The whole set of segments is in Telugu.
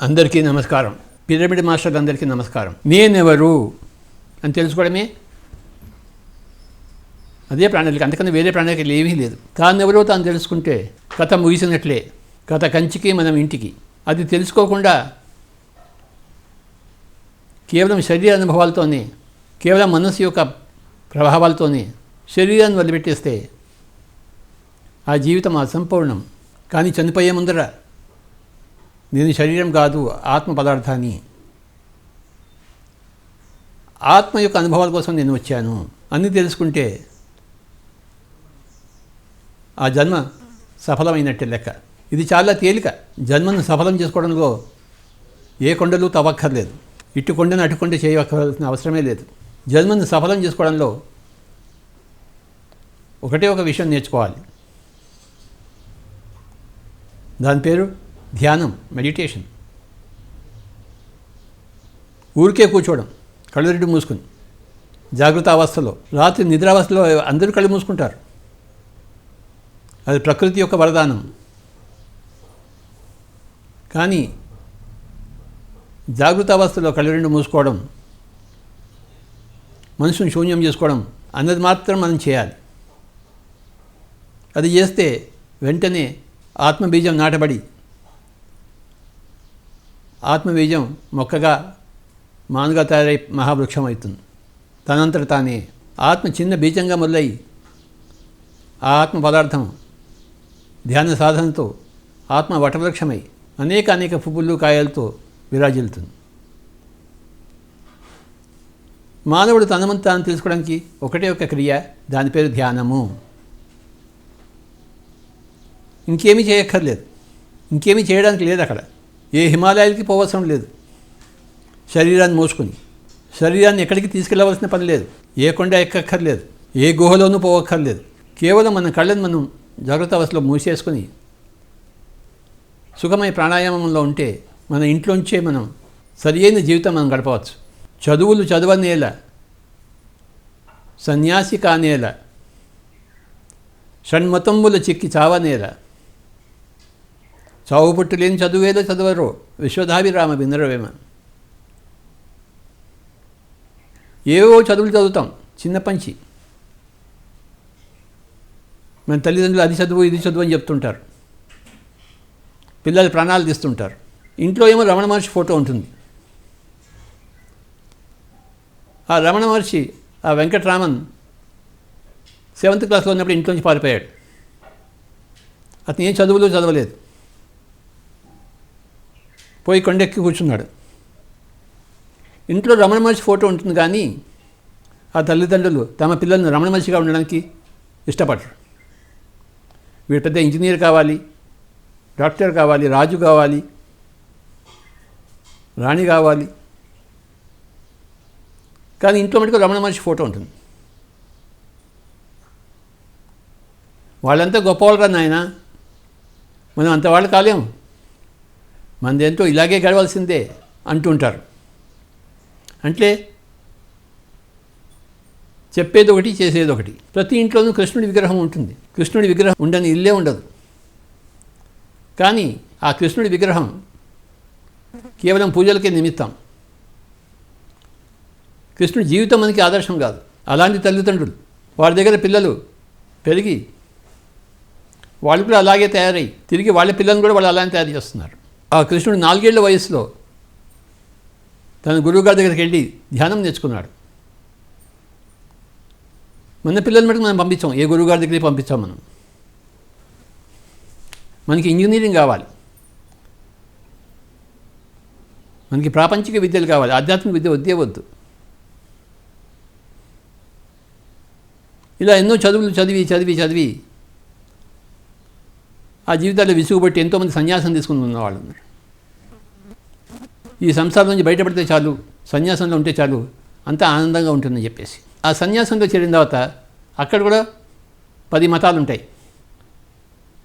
అందరికీ నమస్కారం. పిరమిడ్ మాస్టర్లందరికీ నమస్కారం. నేనెవరు అని తెలుసుకోవడమే అదే ప్రణాళిక, అంతకన్నా వేరే ప్రణాళికలు ఏమీ లేదు. తానెవరో తాను తెలుసుకుంటే కథ ముగిసినట్లే. కథ కంచికి మనం ఇంటికి. అది తెలుసుకోకుండా కేవలం శరీర అనుభవాలతోనే, కేవలం మనస్సు యొక్క ప్రభావాలతోనే శరీరాన్ని వదిలిపెట్టేస్తే ఆ జీవితం అసంపూర్ణం. కానీ చనిపోయే ముందర నేను శరీరం కాదు, ఆత్మ పదార్థాన్ని, ఆత్మ యొక్క అనుభవాల కోసం నేను వచ్చాను అన్నీ తెలుసుకుంటే ఆ జన్మ సఫలమైనట్టే లెక్క. ఇది చాలా తేలిక. జన్మను సఫలం చేసుకోవడంలో ఏ కొండలు తవ్వక్కర్లేదు. ఇటు కొండను అటు కొండ చేయవలసిన అవసరమే లేదు. జన్మను సఫలం చేసుకోవడంలో ఒకటే ఒక విషయం నేర్చుకోవాలి. దాని పేరు ధ్యానం, మెడిటేషన్. ఊరికే కూర్చోవడం, కళ్ళు రెండు మూసుకుని జాగ్రత్త అవస్థలో. రాత్రి నిద్రావస్థలో అందరూ కళ్ళు మూసుకుంటారు. అది ప్రకృతి యొక్క వరదానం. కానీ జాగ్రత్త అవస్థలో కళ్ళు రెండు మూసుకోవడం, మనసును శూన్యం చేసుకోవడం అన్నది మాత్రం మనం చేయాలి. అది చేస్తే వెంటనే ఆత్మబీజం నాటబడి ఆత్మబీజం మొక్కగా మానుగా తయారై మహావృక్షం అవుతుంది. తనంతట తానే ఆత్మ చిన్న బీజంగా మొదలై ఆ ఆత్మ పదార్థం ధ్యాన సాధనతో ఆత్మ వటవృక్షమై అనేక పువ్వులు కాయలతో విరాజిల్లుతుంది. మానవుడు తనమంత తాను తెలుసుకోవడానికి ఒకటే ఒక క్రియ, దాని పేరు ధ్యానము. ఇంకేమీ చేయక్కర్లేదు, ఇంకేమీ చేయడానికి లేదు. అక్కడ ఏ హిమాలయాలకి పోవసరం లేదు. శరీరాన్ని మోసుకుని శరీరాన్ని ఎక్కడికి తీసుకెళ్ళవలసిన పని లేదు. ఏ కొండ ఎక్కక్కర్లేదు, ఏ గుహలోనూ పోవక్కర్లేదు. కేవలం మన కళ్ళను మనం జాగ్రత్త అవస్థలో మూసేసుకొని సుఖమయ ప్రాణాయామంలో ఉంటే మన ఇంట్లోంచే మనం సరియైన జీవితం మనం గడపవచ్చు. చదువులు చదవనేల, సన్యాసి కానేల, షణ్మతంబుల చిక్కి చావనేల, చావు పుట్టు లేని చదువేదో చదవరో విశ్వధాభిరామ వినరవేమ. ఏవో చదువులు చదువుతాం చిన్నపంచి. మన తల్లిదండ్రులు అది చదువు ఇది చదువు అని చెప్తుంటారు. పిల్లలు ప్రాణాలు తీస్తుంటారు. ఇంట్లో ఏమో రమణ మహర్షి ఫోటో ఉంటుంది. ఆ రమణ మహర్షి, ఆ వెంకటరామన్ 7th క్లాస్లో ఉన్నప్పుడు ఇంట్లోంచి పారిపోయాడు. అతను ఏం చదువులు చదవలేదు. పోయి కొండెక్కి కూర్చున్నాడు. ఇంట్లో రమణ మహర్షి ఫోటో ఉంటుంది, కానీ ఆ తల్లిదండ్రులు తమ పిల్లలను రమణ మహర్షిగా ఉండడానికి ఇష్టపడరు. వీడు పెద్ద ఇంజనీర్ కావాలి, డాక్టర్ కావాలి, రాజు కావాలి, రాణి కావాలి. కానీ ఇంట్లో మటుకు రమణ మహర్షి ఫోటో ఉంటుంది. వాళ్ళంతా గొప్పవాళ్ళరా నాయన, మనం అంత వాళ్ళు కాలేము, మనదేంటో ఇలాగే గడవలసిందే అంటుంటారు. అంటే చెప్పేది ఒకటి, చేసేది ఒకటి. ప్రతి ఇంట్లోనూ కృష్ణుడి విగ్రహం ఉంటుంది. కృష్ణుడి విగ్రహం ఉండని ఇల్లే ఉండదు. కానీ ఆ కృష్ణుడి విగ్రహం కేవలం పూజలకే నిమిత్తం. కృష్ణుడి జీవితం మనకి ఆదర్శం కాదు. అలాంటి తల్లిదండ్రులు వాళ్ళ దగ్గర పిల్లలు పెరిగి వాళ్ళు కూడా అలాగే తయారై తిరిగి వాళ్ళ పిల్లలను కూడా వాళ్ళు అలానే తయారు చేస్తున్నారు. ఆ కృష్ణుడు 4 ఏళ్ల వయసులో తన గురువుగారి దగ్గరికి వెళ్ళి ధ్యానం నేర్చుకున్నాడు. మన పిల్లల మటుకు మనం పంపించాం, ఏ గురువుగారి దగ్గరికి పంపించాం మనం. మనకి ఇంజనీరింగ్ కావాలి, మనకి ప్రాపంచిక విద్యలు కావాలి, ఆధ్యాత్మిక విద్య వద్దే వద్దు. ఇలా ఎన్నో చదువులు చదివి చదివి చదివి ఆ జీవితాల్లో విసుగుబట్టి ఎంతోమంది సన్యాసం తీసుకుని ఉన్నవాళ్ళు ఉన్నారు. ఈ సంసారం నుంచి బయటపడితే చాలు, సన్యాసంలో ఉంటే చాలు, అంతా ఆనందంగా ఉంటుందని చెప్పేసి ఆ సన్యాసంలో చేరిన తర్వాత అక్కడ కూడా 10 మతాలు ఉంటాయి.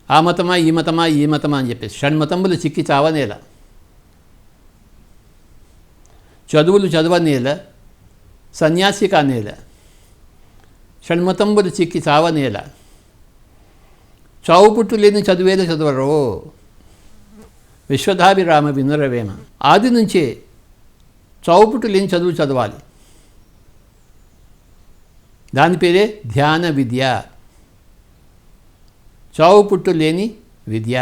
ఆ మతమా ఈ మతమా ఈ మతమా అని చెప్పేసి షణ్మతంబులు చిక్కి చావనేల, చదువులు చదవనేల, సన్యాసి కానేల, షణ్మతంబులు చిక్కి చావనేల, చావు పుట్టు లేని చదువేదో చదవరో విశ్వధాభిరామ వినురవేమ. ఆది నుంచే చౌపుటు లేని చదువు చదవాలి. దాని పేరే ధ్యాన విద్య, చౌపుట్టు లేని విద్య.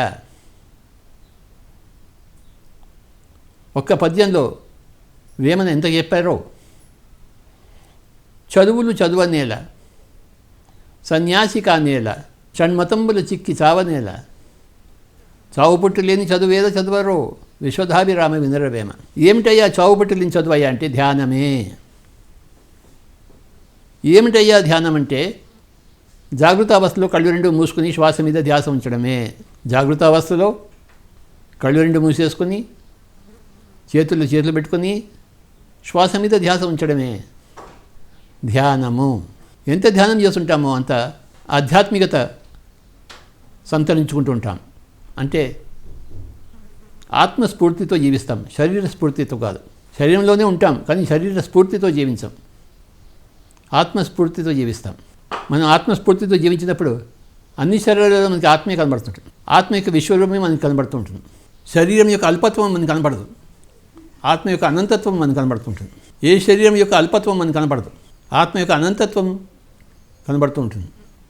ఒక్క పద్యంలో వేమన ఎంత చెప్పారో. చదువులు చదువనేల, సన్యాసి కానేల, షణ్మతంబుల చిక్కి చావనేల, చావుపుట్టు లేని చదువేదో చదువరో విశ్వధాభిరామ వినురవేమ. ఏమిటయ్యా చావుపుట్టు లేని చదువయ్యా అంటే ధ్యానమే. ఏమిటయ్యా ధ్యానం అంటే జాగృత అవస్థలో కళ్ళు రెండు మూసుకుని శ్వాస మీద ధ్యాస ఉంచడమే. జాగృత అవస్థలో కళ్ళు రెండు మూసేసుకుని చేతులు పెట్టుకుని శ్వాస మీద ధ్యాస ఉంచడమే ధ్యానము. ఎంత ధ్యానం చేస్తుంటామో అంత ఆధ్యాత్మికత సంతరించుకుంటూ ఉంటాం. అంటే ఆత్మస్ఫూర్తితో జీవిస్తాం, శరీర స్ఫూర్తితో కాదు. శరీరంలోనే ఉంటాం కానీ శరీర స్ఫూర్తితో జీవించాం, ఆత్మస్ఫూర్తితో జీవిస్తాం. మనం ఆత్మస్ఫూర్తితో జీవించినప్పుడు అన్ని శరీరాల్లో మనకి ఆత్మే కనబడుతుంటుంది. ఆత్మ యొక్క విశ్వరూపమే మనకి కనబడుతూ ఉంటుంది. శరీరం యొక్క అల్పత్వం మనకు కనబడదు, ఆత్మ యొక్క అనంతత్వం మనకు కనబడుతుంటుంది. ఏ శరీరం యొక్క అల్పత్వం మనకు కనబడదు, ఆత్మ యొక్క అనంతత్వం కనబడుతూ ఉంటుంది.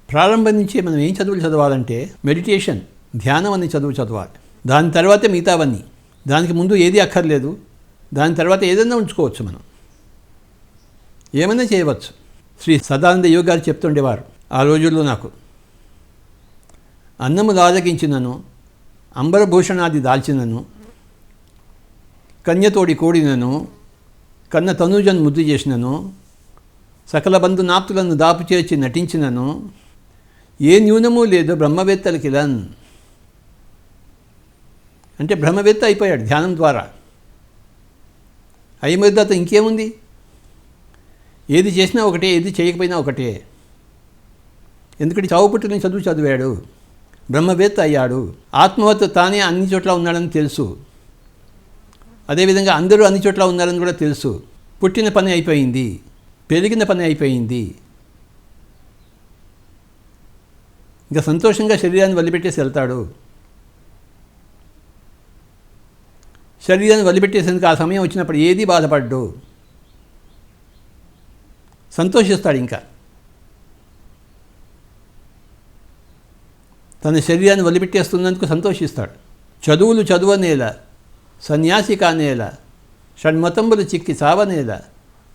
ప్రారంభం నుంచే మనం ఏం చదువులు చదవాలంటే మెడిటేషన్, ధ్యానం అనే చదువు చదవాలి. దాని తర్వాతే మిగతావన్నీ. దానికి ముందు ఏది అక్కర్లేదు. దాని తర్వాత ఏదైనా ఉంచుకోవచ్చు, మనం ఏమైనా చేయవచ్చు. శ్రీ సదానంద యోగి గారు చెప్తుండేవారు, ఆ రోజుల్లో నాకు అన్నము దాలకించినను, అంబరభూషణాది దాల్చినను, కన్యతోడి కోడినను, కన్న తనూజను ముద్దు చేసినను, సకల బంధు నాప్తులను దాపు చేర్చి నటించినను, ఏ న్యూనము లేదు బ్రహ్మవేత్తలకిలన్. అంటే బ్రహ్మవేత్త అయిపోయాడు ధ్యానం ద్వారా. అయిపోయిన ఇంకేముంది? ఏది చేసినా ఒకటే, ఏది చేయకపోయినా ఒకటే. ఎందుకంటే చావుపుట్టుని చదువు చదివాడు, బ్రహ్మవేత్త అయ్యాడు. ఆత్మవత్త తానే అన్ని చోట్ల ఉన్నాడని తెలుసు. అదేవిధంగా అందరూ అన్ని చోట్ల ఉన్నారని కూడా తెలుసు. పుట్టిన పని అయిపోయింది, పెరిగిన పని అయిపోయింది. ఇంకా సంతోషంగా శరీరాన్ని వదిలిపెట్టేసి వెళ్తాడు. శరీరాన్ని వదిలిపెట్టేసేందుకు ఆ సమయం వచ్చినప్పుడు ఏది బాధపడ్డు, సంతోషిస్తాడు. ఇంకా తన శరీరాన్ని వదిలిపెట్టేస్తున్నందుకు సంతోషిస్తాడు. చదువులు చదువనేల, సన్యాసి కానేల, షణ్మతంబులు చిక్కి చావనేల,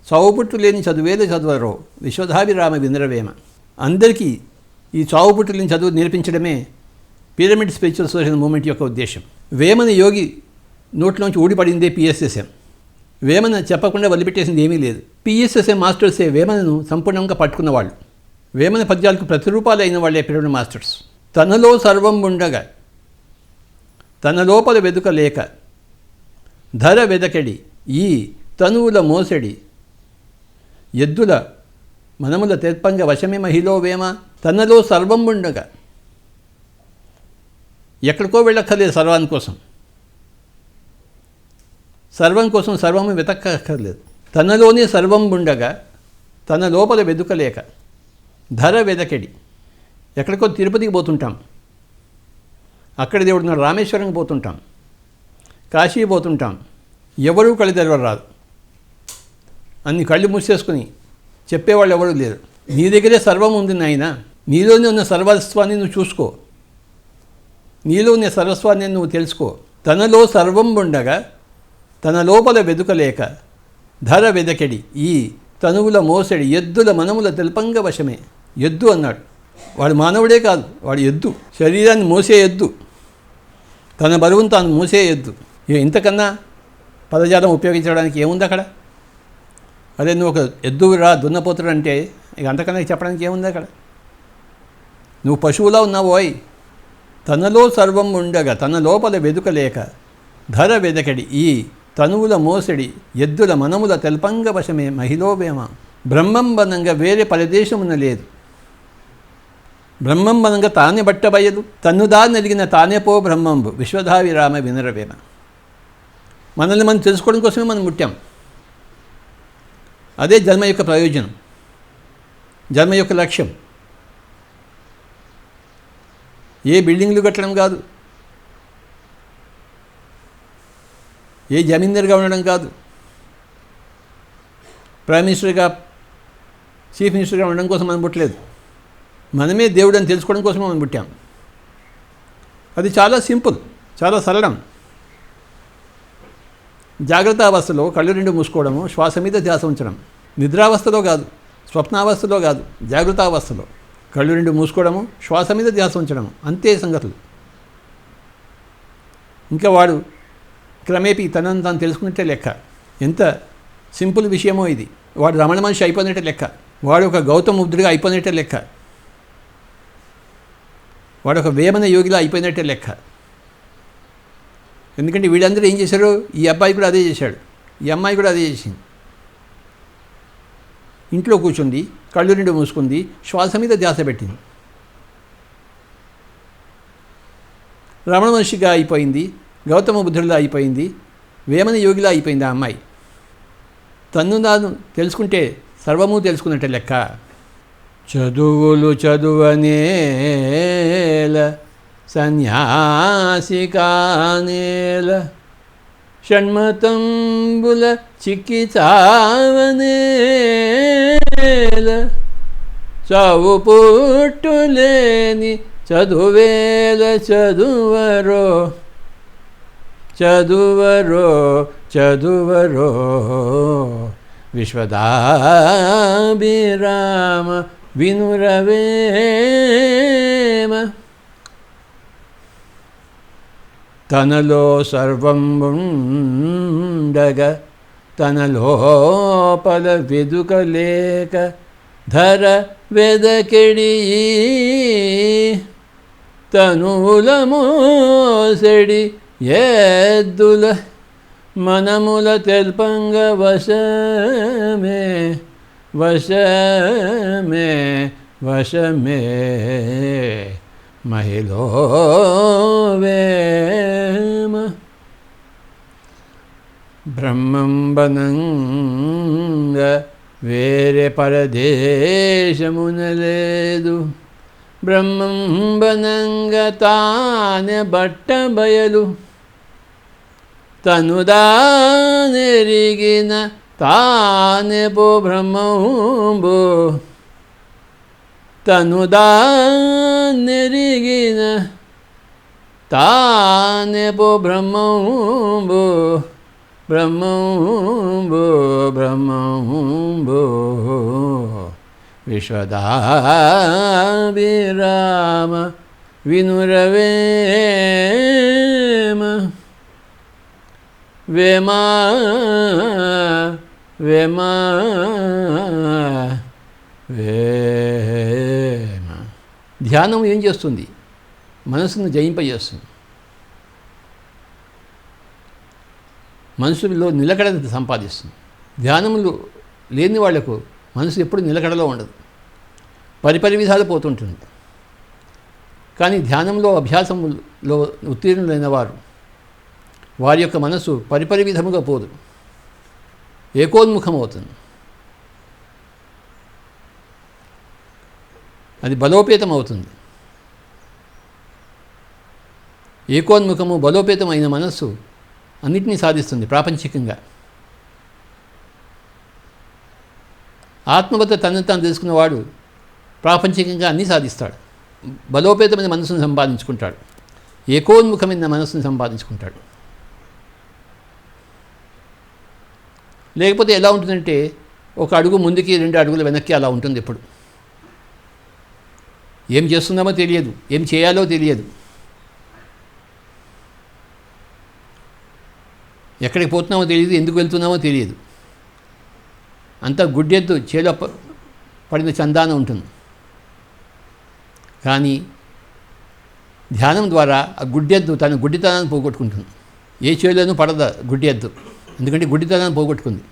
చావుపుట్టు లేని చదువేల చదువరో విశ్వధాభిరామ వినురవేమ. అందరికీ ఈ చావుపుట్టు లేని చదువు నేర్పించడమే పిరమిడ్ స్పిరిచువల్ సోషల్ మూవ్మెంట్ యొక్క ఉద్దేశం. వేమన యోగి నోట్లోంచి ఊడిపడిందే పిఎస్ఎస్ఎం. వేమన చెప్పకుండా వదిలిపెట్టేసింది ఏమీ లేదు. పిఎస్ఎస్ఎం మాస్టర్సే వేమనను సంపూర్ణంగా పట్టుకున్నవాళ్ళు. వేమన పద్యాలకు ప్రతిరూపాలు అయిన వాళ్ళే పిరమిడ్ మాస్టర్స్. తనలో సర్వం ఉండగా తన లోపల వెదుక లేక, ధర వెదకెడి ఈ తనువుల మోసెడి, ఎద్దుల మనముల తెర్పంగ వశమే మహిలో వేమ. తనలో సర్వం ఉండగా, ఎక్కడికో వెళ్ళక్కర్లేదు సర్వాని కోసం, సర్వం కోసం సర్వము వెతక్కర్లేదు. తనలోనే సర్వం ఉండగా తన లోపల వెదుకలేక, ధర వెదకెడి. ఎక్కడికో తిరుపతికి పోతుంటాం, అక్కడ దేవుడు రామేశ్వరంకి పోతుంటాం, కాశీ పోతుంటాం. ఎవరూ కళ్ళు తెరవరాదు, అన్ని కళ్ళు మూసేసుకుని చెప్పేవాళ్ళు ఎవరూ లేరు. నీ దగ్గరే సర్వం ఉంది నాయన, నీలోనే ఉన్న సర్వస్వాన్ని నువ్వు చూసుకో, నీలో ఉన్న సర్వస్వాన్ని నువ్వు తెలుసుకో. తనలో సర్వం ఉండగా తన లోపల వెదుకలేక, ధర వెదకెడి ఈ తనువుల మోసెడి, ఎద్దుల మనముల తెల్పంగ వశమే. ఎద్దు అన్నాడు, వాడు మానవుడే కాదు, వాడు ఎద్దు, శరీరాన్ని మోసే ఎద్దు, తన బరువును తాను మోసే ఎద్దు. ఇంతకన్నా పదజాలం ఉపయోగించడానికి ఏముంది అక్కడ? అదే నువ్వు ఒక ఎద్దురా దున్నపోతుడు అంటే ఇక అంతకన్నా చెప్పడానికి ఏముంది అక్కడ? నువ్వు పశువులా ఉన్నావోయ్. తనలో సర్వం ఉండగా తన లోపల వెదుకలేక, ధర వెదకడి ఈ తనువుల మోసడి, ఎద్దుల మనముల తెల్పంగ వశమే మహిళోవేమ. బ్రహ్మం బనంగా వేరే పరదేశమున లేదు, బ్రహ్మం బనంగా తానే బట్టబయలు, తన్నుదా నెరిగిన తానే పో బ్రహ్మంబు విశ్వధాభిరామ వినురవేమ. మనల్ని మనం తెలుసుకోవడం కోసమే మనం పుట్టాం. అదే జన్మ యొక్క ప్రయోజనం, జన్మ యొక్క లక్ష్యం. ఏ బిల్డింగ్లు కట్టడం కాదు, ఏ జమీందారుగా ఉండడం కాదు, ప్రైమ్ మినిస్టర్గా, చీఫ్ మినిస్టర్గా ఉండడం కోసం మనం పుట్టలేదు. మనమే దేవుడు అని తెలుసుకోవడం కోసం మనం పుట్టాం. అది చాలా సింపుల్, చాలా సరళం. జాగ్రత్త అవస్థలో కళ్ళు రెండు మూసుకోవడము, శ్వాస మీద ధ్యాస ఉంచడం. నిద్రావస్థలో కాదు, స్వప్నావస్థలో కాదు, జాగ్రత్త అవస్థలో కళ్ళు రెండు మూసుకోవడము, శ్వాస మీద ధ్యాస ఉంచడము, అంతే సంగతులు. ఇంకా వాడు క్రమేపీ తనను తాను తెలుసుకున్నట్టే లెక్క. ఎంత సింపుల్ విషయమో ఇది. వాడు రమణ మనిషి అయిపోయినట్టే లెక్క, వాడు ఒక గౌతమ బుద్ధుడిగా అయిపోయినట్టే లెక్క, వాడు ఒక వేమన యోగిలా అయిపోయినట్టే లెక్క. ఎందుకంటే వీళ్ళందరూ ఏం చేశారు, ఈ అబ్బాయి కూడా అదే చేశాడు, ఈ అమ్మాయి కూడా అదే చేసింది. ఇంట్లో కూర్చుంది, కళ్ళు రెండు మూసుకుంది, శ్వాస మీద ధ్యాస పెట్టింది. రమణ మహర్షిగా అయిపోయింది, గౌతమ బుద్ధుడిలా అయిపోయింది, వేమన యోగిలా అయిపోయింది ఆ అమ్మాయి. తన్ను తాను తెలుసుకుంటే సర్వము తెలుసుకున్నట్టే లెక్క. చదువులు చదువనేల సన్యాసికానేల షణ్మతంబుల చిక్కి చావనేల చావు పుట్టులేని చదువేల చదువరో చదువరో చదువరో విశ్వదాభిరామ వినురవేమ. తనలో సర్వం ఉండగా తన లోపల వెదుకలేక ధర వెదకెడి తనుల మోసెడి ఎద్దుల మనముల తెల్పంగ వశమే వశమే వశమే మహిళో వేమ. బ్రహ్మంబనంగ వేరే పరదేశమున లేదు, బ్రహ్మంబనంగ తానే బట్ట బయలు తనుదానెరిగిన తానే పో బ్రహ్మంబు తనుదానెరిగిన తానే పో బ్రహ్మంబు బ్రహ్మంబు బ్రహ్మంబు విశ్వదాభిరామ వినురవేమ. వేమా వేమా వేమ. ధ్యానం ఏం చేస్తుంది? మనసును జయింపజేస్తుంది, మనసులో నిలకడను సంపాదిస్తుంది. ధ్యానములు లేని వాళ్లకు మనసు ఎప్పుడు నిలకడలో ఉండదు, పరిపరి విధాలు పోతుంటుంది. కానీ ధ్యానంలో అభ్యాసంలో ఉత్తీర్ణులైన వారి యొక్క మనసు పరిపరి విధముగా పోదు, ఏకోన్ముఖం అవుతుంది. అది బలోపేతం అవుతుంది. ఏకోన్ముఖము బలోపేతమైన మనస్సు అన్నిటినీ సాధిస్తుంది ప్రాపంచికంగా. ఆత్మవత తనను తాను తెలుసుకున్నవాడు ప్రాపంచికంగా అన్నీ సాధిస్తాడు. బలోపేతమైన మనసును సంపాదించుకుంటాడు, ఏకోన్ముఖమైన మనసును సంపాదించుకుంటాడు. లేకపోతే ఎలా ఉంటుందంటే ఒక అడుగు ముందుకి 2 అడుగులు వెనక్కి అలా ఉంటుంది. ఎప్పుడు ఏం చేస్తున్నామో తెలియదు, ఏం చేయాలో తెలియదు, ఎక్కడికి పోతున్నామో తెలియదు, ఎందుకు వెళ్తున్నామో తెలియదు. అంతా గుడ్డెద్దు చేలో పడిన చందాన ఉంటుంది. కానీ ధ్యానం ద్వారా ఆ గుడ్డెద్దు తన గుడ్డితనాన్ని పోగొట్టుకుంటుంది. ఏ చేలోనూ పడద గుడ్డెద్దు, ఎందుకంటే గుడ్డితనాన్ని పోగొట్టుకుంది.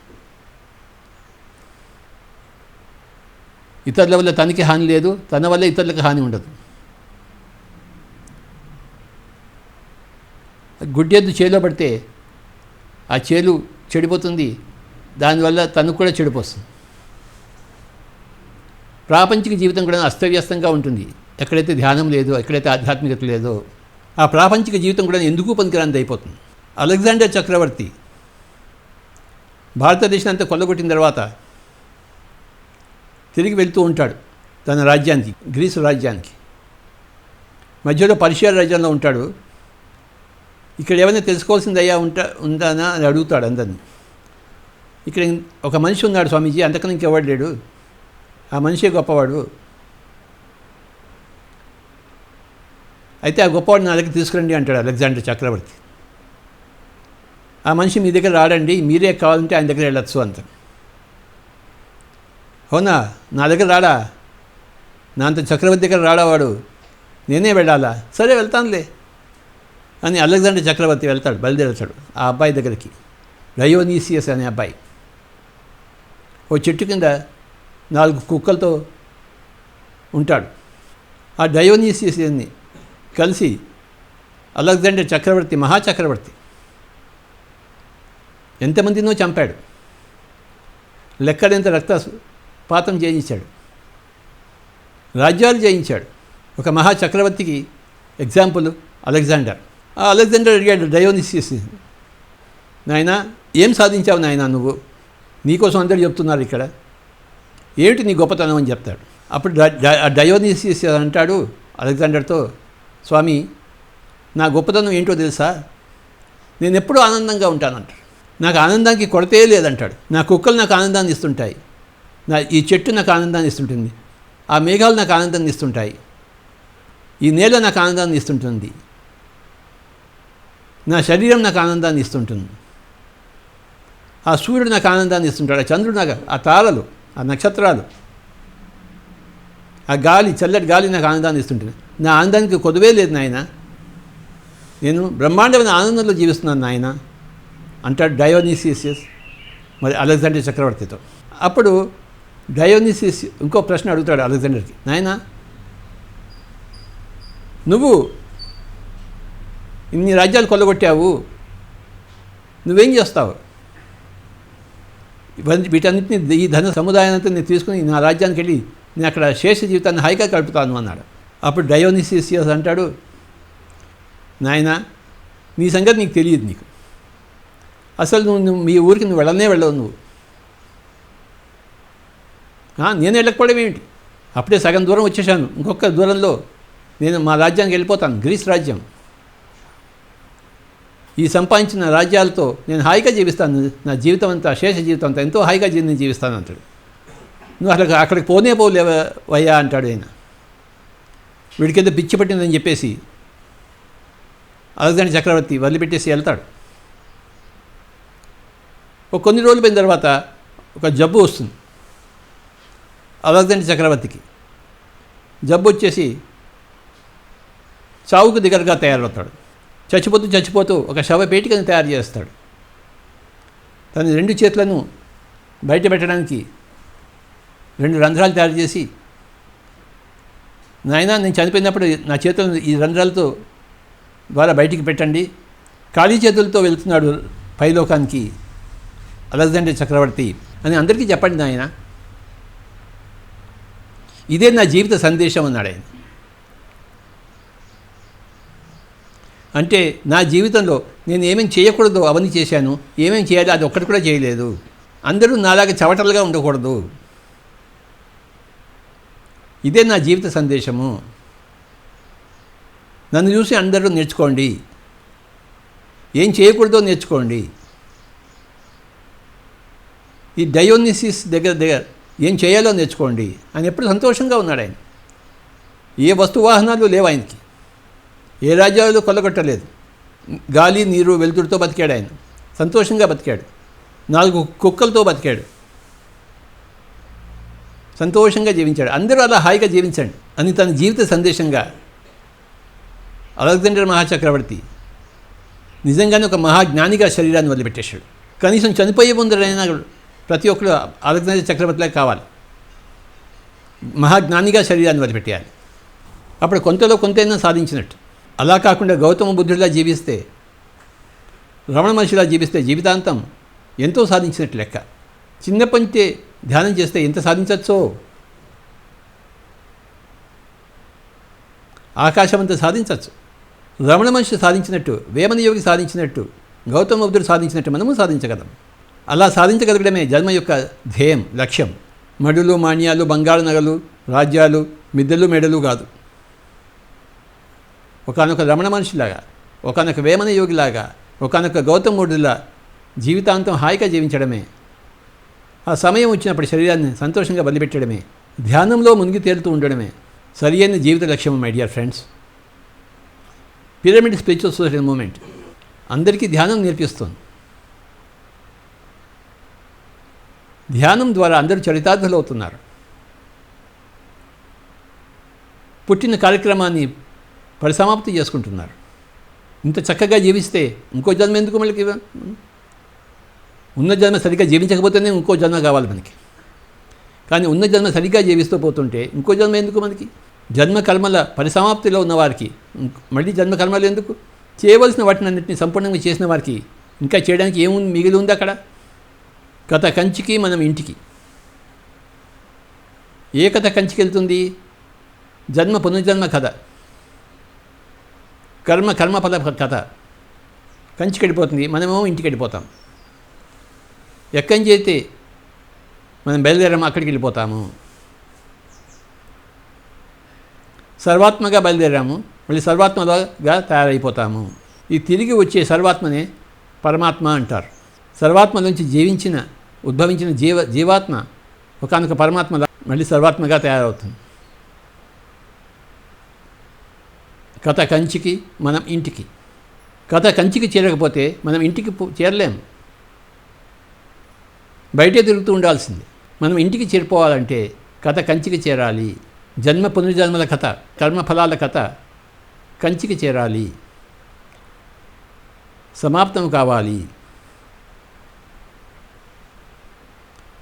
ఇతరుల వల్ల తనకి హాని లేదు, తన వల్ల ఇతరులకు హాని ఉండదు. గుడ్డెద్దు చేలో పడితే ఆ చేలు చెడిపోతుంది, దానివల్ల తనకు కూడా చెడిపోతుంది. ప్రాపంచిక జీవితం కూడా అస్తవ్యస్తంగా ఉంటుంది. ఎక్కడైతే ధ్యానం లేదో, ఎక్కడైతే ఆధ్యాత్మికత లేదో, ఆ ప్రాపంచిక జీవితం కూడా ఎందుకు పనికిరానిది అయిపోతుంది. అలెగ్జాండర్ చక్రవర్తి భారతదేశం అంతా కొల్లగొట్టిన తర్వాత తిరిగి వెళ్తూ ఉంటాడు తన రాజ్యానికి, గ్రీసు రాజ్యానికి. మధ్యలో పర్షియా రాజ్యంలో ఉంటాడు. ఇక్కడ ఏమైనా తెలుసుకోవాల్సిందయ్యా ఉందానా అని అడుగుతాడు అందరిని. ఇక్కడ ఒక మనిషి ఉన్నాడు స్వామీజీ, అంతకన్నా ఇంకెవడు లేడు, ఆ మనిషే గొప్పవాడు. అయితే ఆ గొప్పవాడు నా దగ్గర తీసుకురండి అంటాడు అలెగ్జాండర్ చక్రవర్తి. ఆ మనిషి మీ దగ్గర రాడండి, మీరే కావాలంటే ఆయన దగ్గర వెళ్ళొచ్చు అంత. అవునా, నా దగ్గర రాడా, నా అంత చక్రవర్తి దగ్గర రాడావాడు, నేనే వెళ్ళాలా, సరే వెళ్తానులే అని అలెగ్జాండర్ చక్రవర్తి వెళ్తాడు, బయలుదేరుతాడు ఆ అబ్బాయి దగ్గరికి. డయోనీసియస్ అనే అబ్బాయి ఓ చెట్టు కింద 4 కుక్కలతో ఉంటాడు. ఆ డయోనీసియస్ని కలిసి అలెగ్జాండర్ చక్రవర్తి, మహాచక్రవర్తి ఎంతమందినో చంపాడు, లెక్కడంత రక్తపాతం చేయించాడు, రాజ్యాలు జయించాడు. ఒక మహాచక్రవర్తికి ఎగ్జాంపుల్ అలెగ్జాండర్. ఆ అలెగ్జాండర్ అడిగాడు డయోనిసియస్, నాయనా ఏం సాధించావు నాయనా నువ్వు, నీకోసం అందరూ చెప్తున్నారు ఇక్కడ, ఏమిటి నీ గొప్పతనం అని చెప్తాడు. అప్పుడు డయోనిసియస్ అంటాడు అలెగ్జాండర్తో, స్వామి నా గొప్పతనం ఏంటో తెలుసా, నేను ఎప్పుడూ ఆనందంగా ఉంటానంటాడు. నాకు ఆనందానికి కొరతే లేదంటాడు. నా కుక్కలు నాకు ఆనందాన్ని ఇస్తుంటాయి, ఈ చెట్టు నాకు ఆనందాన్ని ఇస్తుంటుంది, ఆ మేఘాలు నాకు ఆనందాన్ని ఇస్తుంటాయి, ఈ నేల నాకు ఆనందాన్ని ఇస్తుంటుంది, నా శరీరం నాకు ఆనందాన్ని ఇస్తుంటుంది, ఆ సూర్యుడు నాకు ఆనందాన్ని ఇస్తుంటాడు, ఆ చంద్రుడు నాకు, ఆ తారలు, ఆ నక్షత్రాలు, ఆ గాలి, చల్లటి గాలి నాకు ఆనందాన్ని ఇస్తుంటుంది. నా ఆనందానికి కొదువే లేదు నాయన, నేను బ్రహ్మాండమైన ఆనందంలో జీవిస్తున్నాను నాయన అంటాడు డయోనిసియస్ మరి అలెగ్జాండర్ చక్రవర్తితో. అప్పుడు డయోనిసియస్ ఇంకో ప్రశ్న అడుగుతాడు అలెగ్జాండర్కి, నాయనా నువ్వు ఇన్ని రాజ్యాలు కొల్లగొట్టావు, నువ్వేం చేస్తావు, వీటన్నిటిని, ఈ ధన సముదాయాన్ని నేను తీసుకుని నా రాజ్యానికి వెళ్ళి నేను అక్కడ శేష జీవితాన్ని హాయిగా గడుపుతాను అన్నాడు. అప్పుడు డయోనిసియస్ అంటాడు, నాయనా నీ సంగతి నీకు తెలియదు, నీకు అసలు నువ్వు మీ ఊరికి నువ్వు వెళ్ళవు నువ్వు, నేను వెళ్ళకపోవడం ఏమిటి, అప్పుడే సగం దూరం వచ్చేసాను, ఇంకొక దూరంలో నేను మా రాజ్యానికి వెళ్ళిపోతాను, గ్రీస్ రాజ్యం, ఈ సంపాదించిన రాజ్యాలతో నేను హాయిగా జీవిస్తాను, నా జీవితం అంతా, శేష జీవితం అంతా ఎంతో హాయిగా నేను జీవిస్తాను అంటాడు. నువ్వు అక్కడికి పోలేవయ్యా అంటాడు ఆయన. వీడికేదో పిచ్చి పట్టిందని చెప్పేసి అలెగ్జాండర్ చక్రవర్తి వదిలిపెట్టేసి వెళ్తాడు. కొన్ని రోజులు పోయిన తర్వాత ఒక జబ్బు వస్తుంది అలెగ్జాండర్ చక్రవర్తికి. జబ్బు వచ్చేసి చావుకు దగ్గరగా తయారవుతాడు. చచ్చిపోతూ ఒక శవపేటికను తయారు చేస్తాడు. తన 2 చేతులను బయట పెట్టడానికి 2 రంధ్రాలు తయారు చేసి, నాయనా నేను చనిపోయినప్పుడు నా చేతులను ఈ రంధ్రాలతో ద్వారా బయటికి పెట్టండి, ఖాళీ చేతులతో వెళ్తున్నాడు పైలోకానికి అలెగ్జాండర్ చక్రవర్తి అని అందరికీ చెప్పండి నాయన, ఇదే నా జీవిత సందేశం అన్నాడు ఆయన. అంటే నా జీవితంలో నేను ఏమేమి చేయకూడదో అవన్నీ చేశాను, ఏమేమి చేయాలో అది ఒక్కటి కూడా చేయలేదు, అందరూ నాలాగా చవటలుగా ఉండకూడదు, ఇదే నా జీవిత సందేశము, నన్ను చూసి అందరూ నేర్చుకోండి, ఏం చేయకూడదో నేర్చుకోండి. ఈ డయోనిసిస్ దగ్గర ఏం చేయాలో నేర్చుకోండి ఆయన ఎప్పుడు సంతోషంగా ఉన్నాడు. ఆయన ఏ వస్తువాహనాలు లేవు ఆయనకి, ఏ రాజ్యాలు కొల్లగొట్టలేదు, గాలి నీరు వెలుతురుతో బతికాడు ఆయన, సంతోషంగా బతికాడు, 4 కుక్కలతో బతికాడు, సంతోషంగా జీవించాడు. అందరూ అలా హాయిగా జీవించండి అని తన జీవిత సందేశంగా అలెగ్జాండర్ మహాచక్రవర్తి నిజంగానే ఒక మహాజ్ఞానిగా శరీరాన్ని వదిలిపెట్టేశాడు. కనీసం చనిపోయే ముందరైనా ప్రతి ఒక్కరు అలెగ్జాండర్ చక్రవర్తిలాగా కావాలి, మహాజ్ఞానిగా శరీరాన్ని వదిలిపెట్టేయాలి, అప్పుడు కొంతలో కొంతైనా సాధించినట్టు. అలా కాకుండా గౌతమ బుద్ధుడిలా జీవిస్తే, రమణ మహర్షిలా జీవిస్తే జీవితాంతం ఎంతో సాధించినట్టు లెక్క. చిన్నప్పటి ధ్యానం చేస్తే ఎంత సాధించవచ్చో, ఆకాశమంతా సాధించవచ్చు. రమణ మహర్షి సాధించినట్టు, వేమన యోగి సాధించినట్టు, గౌతమ బుద్ధుడు సాధించినట్టు మనము సాధించగలం. అలా సాధించగలగడమే జన్మ యొక్క ధ్యేయం, లక్ష్యం. మడులు, మాణ్యాలు, బంగారు నగలు, రాజ్యాలు, మిద్దెలు, మెడలు కాదు. ఒకానొక రమణ మనిషిలాగా, ఒకానొక వేమన యోగిలాగా, ఒకానొక గౌతముడిలా జీవితాంతం హాయిగా జీవించడమే. ఆ సమయం వచ్చినప్పుడు శరీరాన్ని సంతోషంగా వదిలిపెట్టడమే, ధ్యానంలో మునిగి తేలుతూ ఉండడమే సరి అయిన జీవిత లక్ష్యం. My dear friends, pyramid spiritual society moment అందరికీ ధ్యానం నేర్పిస్తుంది. ధ్యానం ద్వారా అందరూ చరితార్థులు అవుతున్నారు. పుట్టిన కార్యక్రమాన్ని పరిసమాప్తి చేసుకుంటున్నారు. ఇంత చక్కగా జీవిస్తే ఇంకో జన్మ ఎందుకు? మళ్ళీ ఉన్న జన్మ సరిగ్గా జీవించకపోతేనే ఇంకో జన్మ కావాలి మనకి. కానీ ఉన్న జన్మ సరిగ్గా జీవిస్తూ పోతుంటే ఇంకో జన్మ ఎందుకు మనకి? జన్మ కర్మల పరిసమాప్తిలో ఉన్నవారికి మళ్ళీ జన్మ కర్మలు ఎందుకు? చేయవలసిన వాటిని అన్నింటినీ సంపూర్ణంగా చేసిన వారికి ఇంకా చేయడానికి ఏముంది, మిగిలి ఉంది అక్కడ? కథ కంచికి, మనం ఇంటికి. ఏ కథ కంచికి వెళ్తుంది? జన్మ పునర్జన్మ కథ, కర్మఫల కథ కంచికి వెళ్ళిపోతుంది. మనమేమో ఇంటికి వెళ్ళిపోతాం. ఎక్కడి నుంచి అయితే మనం బయలుదేరామో అక్కడికి వెళ్ళిపోతాము. సర్వాత్మగా బయలుదేరాము, మళ్ళీ సర్వాత్మగా తయారైపోతాము. ఈ తిరిగి వచ్చే సర్వాత్మనే పరమాత్మ అంటారు. సర్వాత్మ నుంచి ఉద్భవించిన జీవాత్మ ఒకానొక పరమాత్మ మళ్ళీ సర్వాత్మగా తయారవుతుంది. కథ కంచికి, మనం ఇంటికి. కథ కంచికి చేరకపోతే మనం ఇంటికి చేరలేము, బయటే తిరుగుతూ ఉండాల్సింది. మనం ఇంటికి చేరిపోవాలంటే కథ కంచికి చేరాలి. జన్మ పునర్జన్మల కథ, కర్మఫలాల కథ కంచికి చేరాలి, సమాప్తం కావాలి,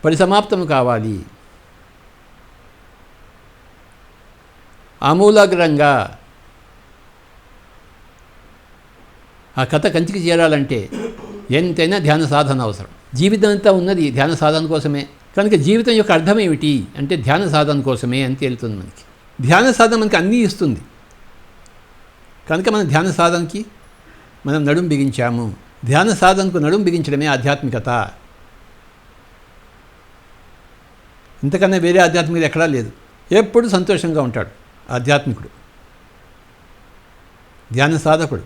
పరిసమాప్తం కావాలి. ఆమూలాగ్రంగా ఆ కథ కంచికి చేరాలంటే ఎంతైనా ధ్యాన సాధన అవసరం. జీవితం అంతా ఉన్నది ధ్యాన సాధన కోసమే. కనుక జీవితం యొక్క అర్థం ఏమిటి అంటే ధ్యాన సాధన కోసమే అని తేలుతుంది మనకి. ధ్యాన సాధన మనకి అన్నీ ఇస్తుంది. కనుక మన ధ్యాన సాధనకి మనం నడుం బిగించాము. ధ్యాన సాధనకు నడుం బిగించడమే ఆధ్యాత్మికత. ఇంతకన్నా వేరే ఆధ్యాత్మికత ఎక్కడా లేదు. ఎప్పుడు సంతోషంగా ఉంటాడు ఆధ్యాత్మికుడు, ధ్యాన సాధకుడు.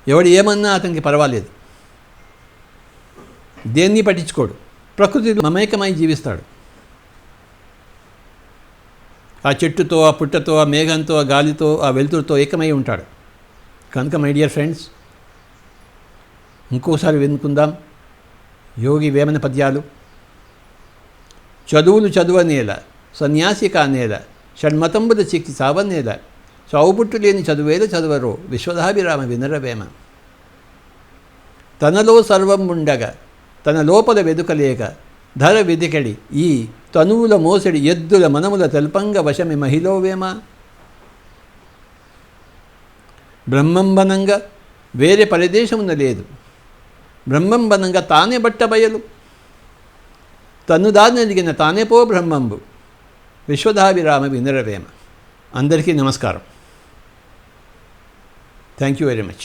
ఎవడు ఏమన్నా అతనికి పర్వాలేదు, దేన్ని పట్టించుకోడు. ప్రకృతిలో మమేకమై జీవిస్తాడు. ఆ చెట్టుతో, ఆ పుట్టతో, ఆ మేఘంతో, ఆ గాలితో, ఆ వెలుతురుతో ఏకమై ఉంటాడు. కనుక మై డియర్ ఫ్రెండ్స్, ఇంకోసారి వినుకుందాం యోగి వేమన పద్యాలు. చదువులు చదువనేల, సన్యాసి కానేల, షణ్మతంబుల చిక్కి సావనేల, చావుపుట్టు లేని చదువేల చదువరో, విశ్వదాభిరామ వినరవేమ. తనలో సర్వం ఉండగా తన లోపల వెదుకలేక ధర వెదికడి ఈ తనువుల మోసడి ఎద్దుల మనముల తెల్పంగ వశమి మహిళోవేమ. బ్రహ్మంబనంగా వేరే పరిదేశమున లేదు, బ్రహ్మంబనంగా తానే బట్టబయలు, తన్ను దారినెదిగిన తానే పో బ్రహ్మంబు, విశ్వదాభిరామ వినరవేమ. అందరికీ నమస్కారం. Thank you very much.